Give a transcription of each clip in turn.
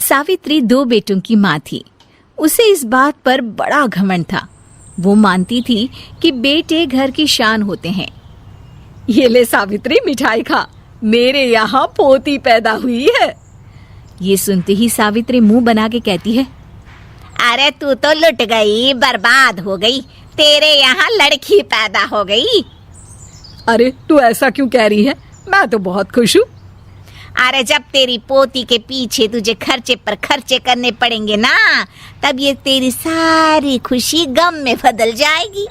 सावित्री 2 बेटों की माँ थी। उसे इस बात पर बड़ा घमंड था। वो मानती थी कि बेटे घर की शान होते हैं। ये ले सावित्री, मिठाई खा, मेरे यहाँ पोती पैदा हुई है। ये सुनते ही सावित्री मुंह बना के कहती है, अरे तू तो लुट गई, बर्बाद हो गई, तेरे यहाँ लड़की पैदा हो गई। अरे तू ऐसा क्यों कह रही है, मैं तो बहुत खुश हूँ। अरे जब तेरी पोती के पीछे तुझे खर्चे पर खर्चे करने पड़ेंगे ना, तब ये तेरी सारी खुशी गम में बदल जाएगी।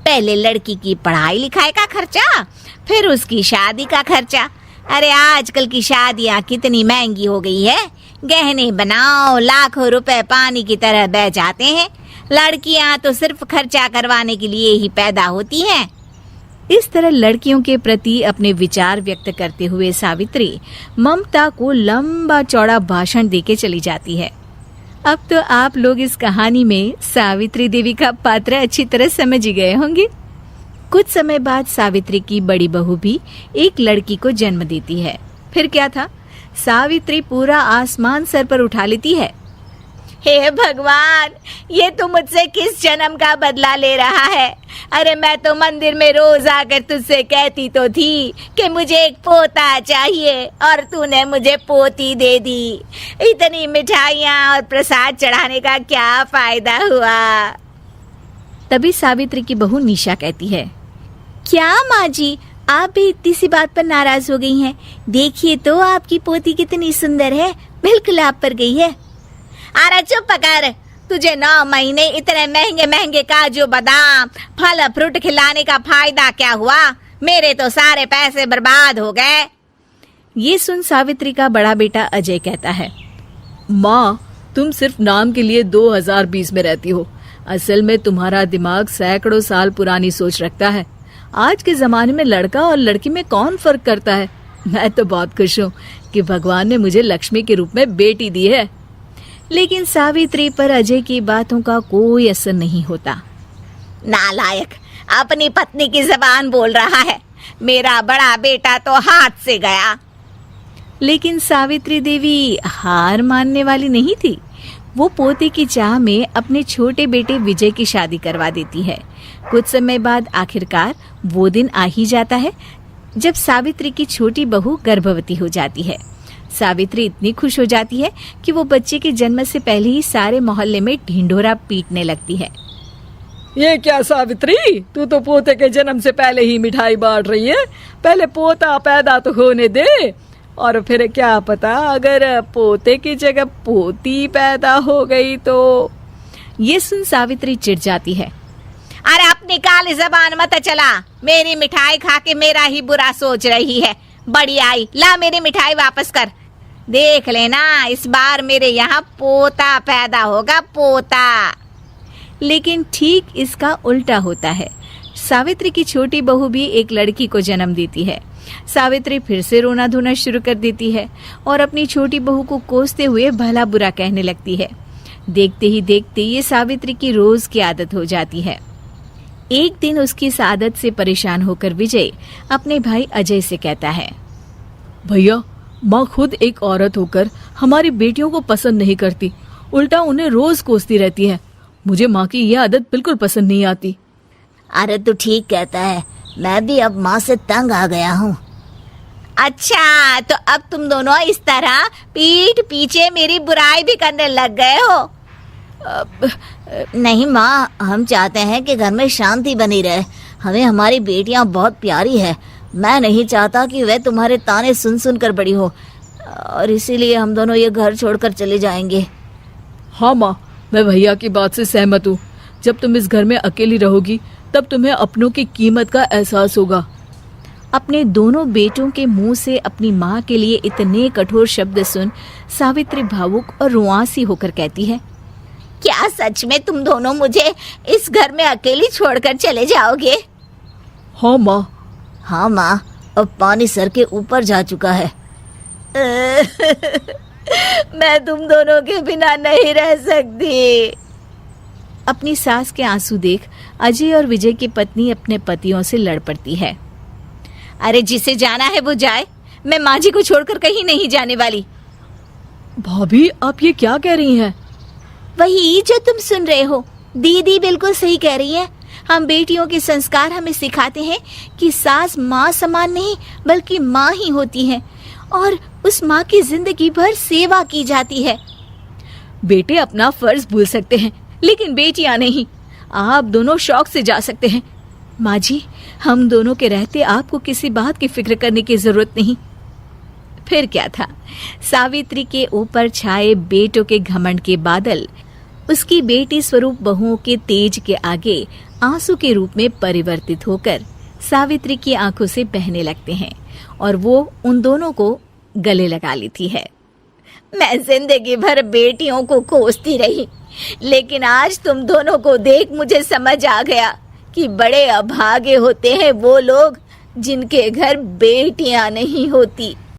पहले लड़की की पढ़ाई लिखाई का खर्चा, फिर उसकी शादी का खर्चा। अरे आजकल की शादियाँ कितनी महंगी हो गई है। गहने बनाओ, लाखों रुपए पानी की तरह बह जाते हैं। लड़कियाँ तो सिर्फ खर्चा करवाने के लिए ही पैदा होती हैं। इस तरह लड़कियों के प्रति अपने विचार व्यक्त करते हुए सावित्री ममता को लंबा चौड़ा भाषण देके चली जाती है। अब तो आप लोग इस कहानी में सावित्री देवी का पात्र अच्छी तरह समझ ही गए होंगे। कुछ समय बाद सावित्री की बड़ी बहू भी एक लड़की को जन्म देती है। फिर क्या था, सावित्री पूरा आसमान सर पर उठा लेती है। हे भगवान, ये तू मुझसे किस जन्म का बदला ले रहा है? अरे मैं तो मंदिर में रोज आकर तुझसे कहती तो थी कि मुझे एक पोता चाहिए, और तूने मुझे पोती दे दी। इतनी मिठाइयाँ और प्रसाद चढ़ाने का क्या फायदा हुआ? तभी सावित्री की बहू निशा कहती है, क्या माँ जी, आप भी इतनी सी बात पर नाराज हो गई हैं? देखिए तो आपकी पोती कितनी सुंदर है, बिल्कुल आप पर गई है। अरे चुप कर, तुझे 9 महीने इतने महंगे महंगे काजू बादाम फल फ्रूट खिलाने का फायदा क्या हुआ? मेरे तो सारे पैसे बर्बाद हो गए। ये सुन सावित्री का बड़ा बेटा अजय कहता है, माँ, तुम सिर्फ नाम के लिए 2020 में रहती हो। असल में तुम्हारा दिमाग सैकड़ों साल पुरानी सोच रखता है। आज के जमाने में लड़का और लड़की में कौन फर्क करता है। मैं तो बहुत खुश हूँ कि भगवान ने मुझे लक्ष्मी के रूप में बेटी दी है। लेकिन सावित्री पर अजय की बातों का कोई असर नहीं होता। नालायक, अपनी पत्नी की जबान बोल रहा है। मेरा बड़ा बेटा तो हाथ से गया। लेकिन सावित्री देवी हार मानने वाली नहीं थी। वो पोते की चाह में अपने छोटे बेटे विजय की शादी करवा देती है। कुछ समय बाद आखिरकार वो दिन आ ही जाता है जब सावित्री की छोटी बहू गर्भवती हो जाती है। सावित्री इतनी खुश हो जाती है कि वो बच्चे के जन्म से पहले ही सारे मोहल्ले में ढिंढोरा पीटने लगती है। ये क्या सावित्री, तू तो पोते के जन्म से पहले ही मिठाई बांट रही है। पहले पोता पैदा तो होने दे, और फिर क्या पता अगर पोते की जगह पोती पैदा हो गई तो। ये सुन सावित्री चिढ़ जाती है। अरे अपनी काली जबान मत चला, मेरी मिठाई खा के मेरा ही बुरा सोच रही है। बड़ी आई, ला मेरी मिठाई वापस कर। देख लेना, इस बार मेरे यहाँ पोता पैदा होगा, पोता। लेकिन ठीक इसका उल्टा होता है। सावित्री की छोटी बहू भी एक लड़की को जन्म देती है। सावित्री फिर से रोना धोना शुरू कर देती है और अपनी छोटी बहू को कोसते हुए भला बुरा कहने लगती है। देखते ही देखते ये सावित्री की रोज की आदत हो जाती है। एक दिन उसकी इस आदत से परेशान होकर विजय अपने भाई अजय से कहता है, भैया, माँ खुद एक औरत होकर हमारी बेटियों को पसंद नहीं करती, उल्टा उन्हें रोज कोसती रहती है। मुझे माँ की यह आदत बिल्कुल पसंद नहीं आती। अरे तू ठीक कहता है, मैं भी अब माँ से तंग आ गया हूँ। अच्छा, तो अब तुम दोनों इस तरह पीठ पीछे मेरी बुराई भी करने लग गए हो? नहीं माँ, हम चाहते हैं कि घर में शांति बनी रहे। हमें हमारी बेटियाँ बहुत प्यारी है। मैं नहीं चाहता कि वह तुम्हारे ताने सुन सुन कर बड़ी हो, और इसीलिए हम दोनों ये घर छोड़कर चले जाएंगे। हाँ माँ, मैं भैया की बात से सहमत हूँ। जब तुम इस घर में अकेली रहोगी तब तुम्हें अपनों की कीमत का एहसास होगा। अपने दोनों बेटों के मुंह से अपनी माँ के लिए इतने कठोर शब्द सुन सावित्री भावुक और रुआंसी होकर कहती है, क्या सच में तुम दोनों मुझे इस घर में अकेली छोड़कर चले जाओगे? हाँ माँ। हाँ माँ, अब पानी सर के ऊपर जा चुका है। मैं तुम दोनों के बिना नहीं रह सकती। अपनी सास के आंसू देख अजय और विजय की पत्नी अपने पतियों से लड़ पड़ती है। अरे जिसे जाना है वो जाए, मैं माँ जी को छोड़कर कहीं नहीं जाने वाली। भाभी, आप ये क्या कह रही हैं? वही जो तुम सुन रहे हो, दीदी बिल्कुल सही कह रही है। हम बेटियों के संस्कार हमें सिखाते हैं कि सास माँ समान नहीं बल्कि माँ ही होती है और उस माँ की जिंदगी भर सेवा की जाती है। बेटे अपना फर्ज भूल सकते हैं, लेकिन बेटियां नहीं। आप दोनों शौक से जा सकते हैं। माँ जी, हम दोनों के रहते आपको किसी बात की फिक्र करने की जरूरत नहीं। फिर क्या था, सावित्री के ऊपर छाए बेटों के घमंड के बादल उसकी बेटी स्वरूप बहुओं के तेज के आगे आंसू के रूप में परिवर्तित होकर सावित्री की आंखों से बहने लगते हैं और वो उन दोनों को गले लगा लेती है। मैं जिंदगी भर बेटियों को कोसती रही, लेकिन आज तुम दोनों को देख मुझे समझ आ गया कि बड़े अभागे होते हैं वो लोग जिनके घर बेटियां नहीं होती।